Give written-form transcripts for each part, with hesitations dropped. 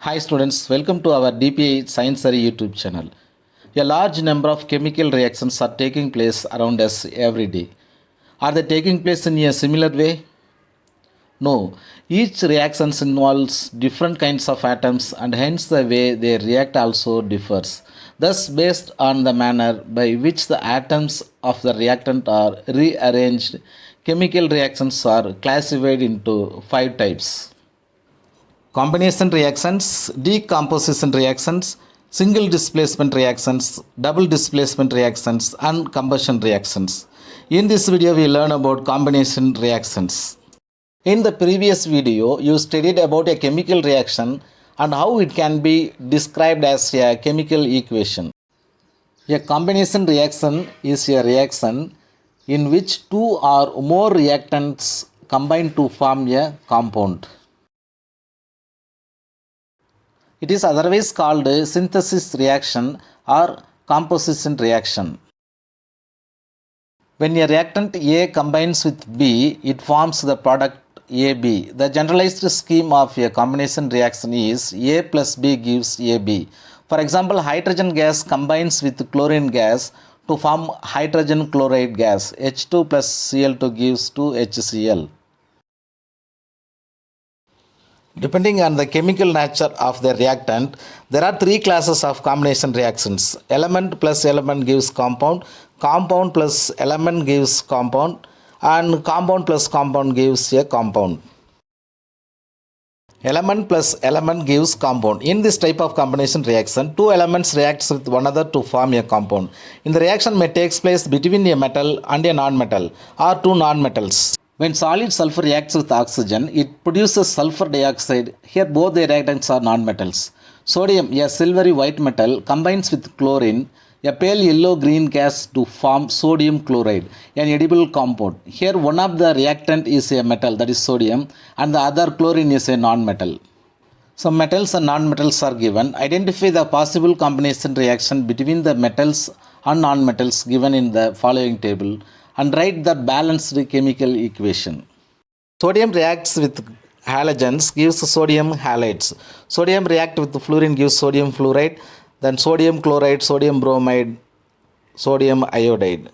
Hi students, welcome to our DPI Science Survey YouTube channel. A large number of chemical reactions are taking place around us every day. Are they taking place in a similar way? No. Each reaction involves different kinds of atoms and hence the way they react also differs. Thus, based on the manner by which the atoms of the reactant are rearranged, chemical reactions are classified into 5 types: combination reactions, decomposition reactions, single displacement reactions, double displacement reactions, and combustion reactions. In this video, we learn about combination reactions. In the previous video, you studied about a chemical reaction and how it can be described as a chemical equation. A combination reaction is a reaction in which two or more reactants combine to form a compound. It is otherwise called a synthesis reaction or composition reaction. When a reactant A combines with B, it forms the product AB. The generalized scheme of a combination reaction is A plus B gives AB. For example, hydrogen gas combines with chlorine gas to form hydrogen chloride gas. H2 plus Cl2 gives 2HCl. Depending on the chemical nature of the reactant, there are 3 classes of combination reactions. Element plus element gives compound, compound plus element gives compound, and compound plus compound gives a compound. Element plus element gives compound. In this type of combination reaction, 2 elements react with one another to form a compound. In the reaction may take place between a metal and a non-metal or 2 non-metals. When solid sulfur reacts with oxygen, it produces sulfur dioxide. Here both the reactants are nonmetals. Sodium, a silvery white metal, combines with chlorine, a pale yellow-green gas to form sodium chloride, an edible compound. Here one of the reactant is a metal, that is sodium, and the other chlorine is a nonmetal. Some metals and nonmetals are given. Identify the possible combination reaction between the metals and nonmetals given in the following table and write the balanced chemical equation. Sodium reacts with halogens gives sodium halides. Sodium reacts with fluorine gives sodium fluoride, then sodium chloride, sodium bromide, sodium iodide.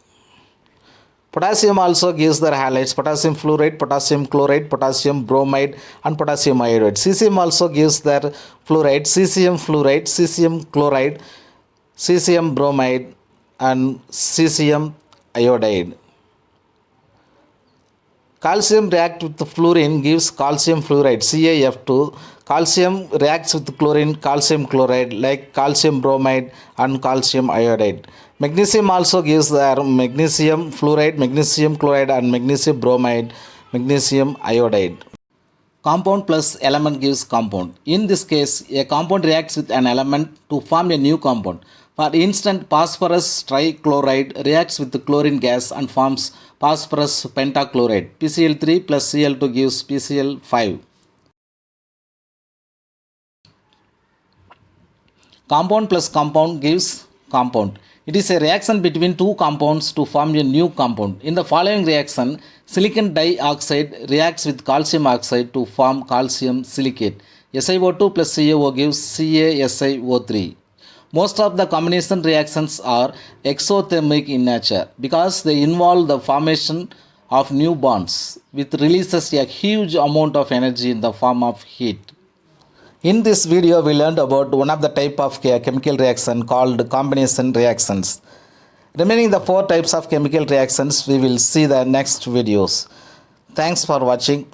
Potassium also gives their halides: potassium fluoride, potassium chloride, potassium bromide, and potassium iodide. Cesium also gives their fluoride: cesium fluoride, cesium chloride, cesium bromide, and cesium iodide. Calcium reacts with fluorine gives calcium fluoride, CaF2. Calcium reacts with chlorine, calcium chloride, like calcium bromide and calcium iodide. Magnesium also gives their magnesium fluoride, magnesium chloride, and magnesium bromide, magnesium iodide. Compound plus element gives compound. In this case, a compound reacts with an element to form a new compound. For instance, phosphorus trichloride reacts with the chlorine gas and forms phosphorus pentachloride. PCl3 plus Cl2 gives PCl5. Compound plus compound gives compound. It is a reaction between 2 compounds to form a new compound. In the following reaction, silicon dioxide reacts with calcium oxide to form calcium silicate. SiO2 plus CaO gives CaSiO3. Most of the combination reactions are exothermic in nature because they involve the formation of new bonds, which releases a huge amount of energy in the form of heat. In this video, we learned about one of the type of chemical reaction called combination reactions. Remaining the 4 types of chemical reactions, we will see the next videos. Thanks for watching.